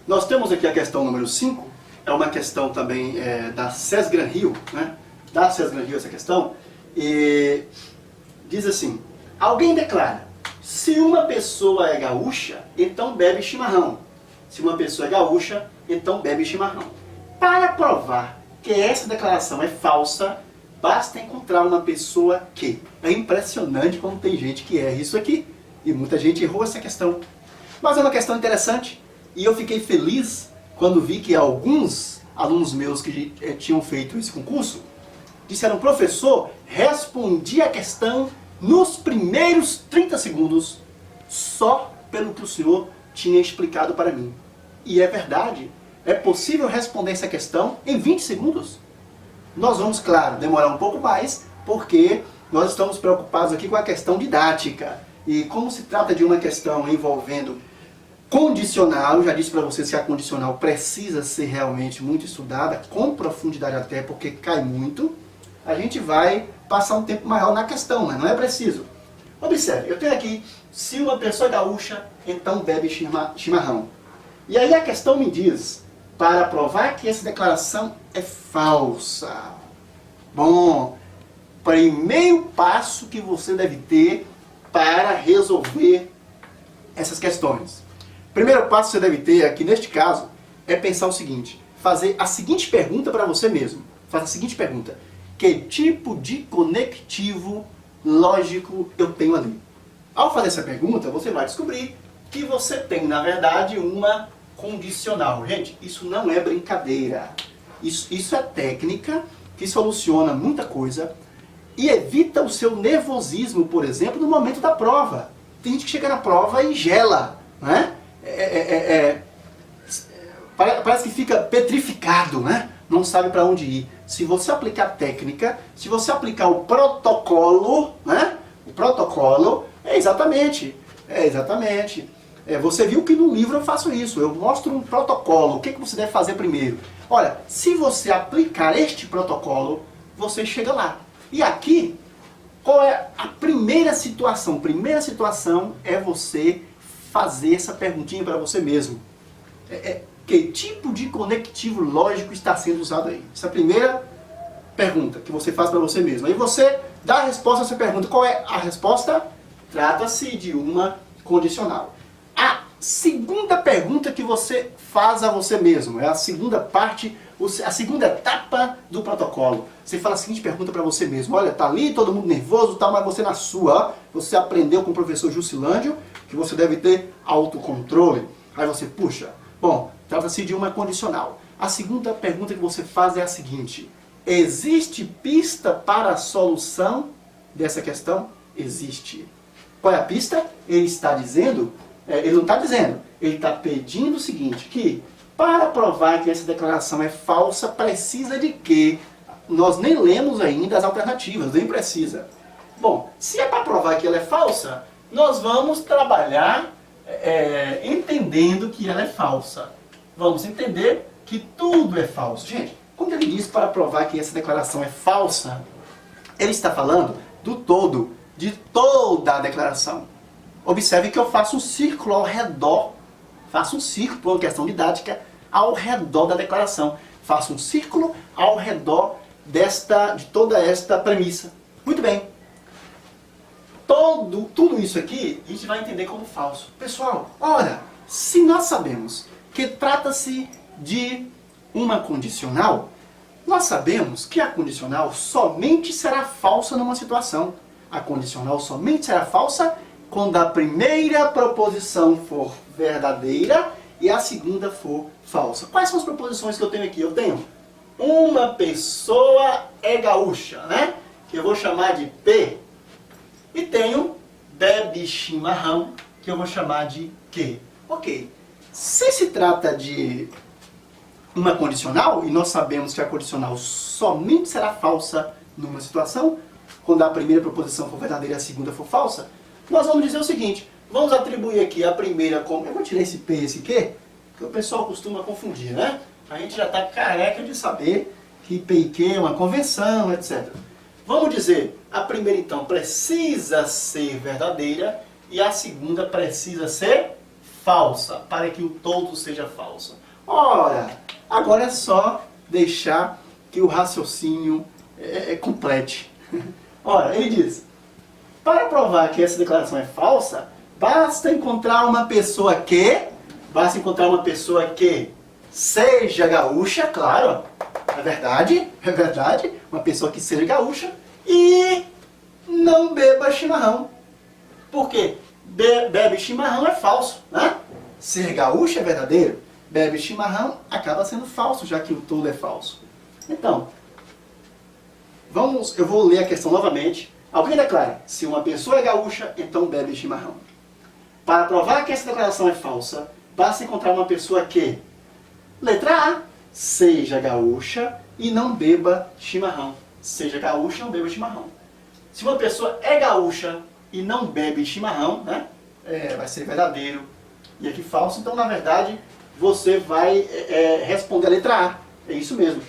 Nós temos aqui a questão número 5, é uma questão também da Cés Gran Rio, né? Da Cés Gran Rio essa questão, e diz assim: alguém declara, se uma pessoa é gaúcha, então bebe chimarrão. Se uma pessoa é gaúcha, então bebe chimarrão. Para provar que essa declaração é falsa, basta encontrar uma pessoa que... É impressionante como tem gente que erra isso aqui, e muita gente errou essa questão. Mas é uma questão interessante, e eu fiquei feliz quando vi que alguns alunos meus que tinham feito esse concurso disseram: professor, respondi a questão nos primeiros 30 segundos, só pelo que o senhor tinha explicado para mim. E é verdade, é possível responder essa questão em 20 segundos. Nós vamos, claro, demorar um pouco mais, porque nós estamos preocupados aqui com a questão didática. E como se trata de uma questão envolvendo condicional, eu já disse para vocês que a condicional precisa ser realmente muito estudada, com profundidade até, porque cai muito, a gente vai passar um tempo maior na questão, mas não é preciso. Observe, eu tenho aqui, se uma pessoa é gaúcha, então bebe chimarrão. E aí a questão me diz, para provar que essa declaração é falsa. Bom, primeiro passo que você deve ter para resolver essas questões. Primeiro passo que você deve ter aqui neste caso é pensar o seguinte: fazer a seguinte pergunta para você mesmo. Faça a seguinte pergunta: que tipo de conectivo lógico eu tenho ali? Ao fazer essa pergunta, você vai descobrir que você tem, na verdade, uma condicional. Gente, isso não é brincadeira. Isso é técnica que soluciona muita coisa e evita o seu nervosismo, por exemplo, no momento da prova. Tem gente que chega na prova e gela, né? Parece que fica petrificado, né? Não sabe para onde ir. Se você aplicar técnica, se você aplicar o protocolo, né? O protocolo é exatamente. Você viu que no livro eu faço isso, eu mostro um protocolo, o que você deve fazer primeiro. Olha, se você aplicar este protocolo, você chega lá. E aqui, qual é a primeira situação? Primeira situação é você fazer essa perguntinha para você mesmo. Que tipo de conectivo lógico está sendo usado aí? Essa é a primeira pergunta que você faz para você mesmo. Aí você dá a resposta a essa pergunta. Qual é a resposta? Trata-se de uma condicional. A segunda pergunta que você faz a você mesmo, é a segunda parte, a segunda etapa do protocolo. Você fala a seguinte pergunta para você mesmo: olha, tá ali todo mundo nervoso, tá, mas você na sua, você aprendeu com o professor Jusilândio que você deve ter autocontrole. Aí você, puxa, bom, trata-se de uma condicional. A segunda pergunta que você faz é a seguinte: existe pista para a solução dessa questão? Existe. Qual é a pista? Ele está dizendo, ele não está dizendo, ele está pedindo o seguinte, que para provar que essa declaração é falsa, precisa de quê? Nós nem lemos ainda as alternativas, nem precisa. Bom, se é para provar que ela é falsa, nós vamos trabalhar entendendo que ela é falsa. Vamos entender que tudo é falso. Gente, quando ele diz para provar que essa declaração é falsa, ele está falando do todo, de toda a declaração. Observe que eu faço um círculo ao redor, faço um círculo, uma questão didática, ao redor da declaração. Faço um círculo ao redor de toda esta premissa. Muito bem. Tudo isso aqui a gente vai entender como falso. Pessoal, ora, se nós sabemos que trata-se de uma condicional, nós sabemos que a condicional somente será falsa numa situação. A condicional somente será falsa quando a primeira proposição for verdadeira e a segunda for falsa. Quais são as proposições que eu tenho aqui? Eu tenho uma pessoa é gaúcha, né? Que eu vou chamar de P. E tenho bebe chimarrão, que eu vou chamar de Q. Ok. Se trata de uma condicional, e nós sabemos que a condicional somente será falsa numa situação, quando a primeira proposição for verdadeira e a segunda for falsa, nós vamos dizer o seguinte: vamos atribuir aqui a primeira como... Eu vou tirar esse P e esse Q, que o pessoal costuma confundir, né? A gente já está careca de saber que P e Q é uma convenção, etc. Vamos dizer, a primeira então precisa ser verdadeira e a segunda precisa ser falsa, para que o todo seja falso. Ora, agora é só deixar que o raciocínio complete. Ora, ele diz, para provar que essa declaração é falsa, basta encontrar uma pessoa que seja gaúcha, claro, é verdade, uma pessoa que seja gaúcha e não beba chimarrão. Por quê? Bebe chimarrão é falso, né? Ser gaúcho é verdadeiro, bebe chimarrão acaba sendo falso, já que o todo é falso. Então, eu vou ler a questão novamente. Alguém declara, se uma pessoa é gaúcha, então bebe chimarrão. Para provar que essa declaração é falsa, basta encontrar uma pessoa que, letra A, seja gaúcha e não beba chimarrão. Seja gaúcha e não beba chimarrão. Se uma pessoa é gaúcha e não bebe chimarrão, né, vai ser verdadeiro e aqui falso. Então, na verdade, você vai responder a letra A. É isso mesmo.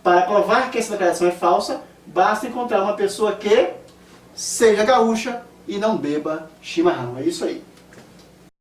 Para provar que essa declaração é falsa, basta encontrar uma pessoa que seja gaúcha e não beba chimarrão. É isso aí.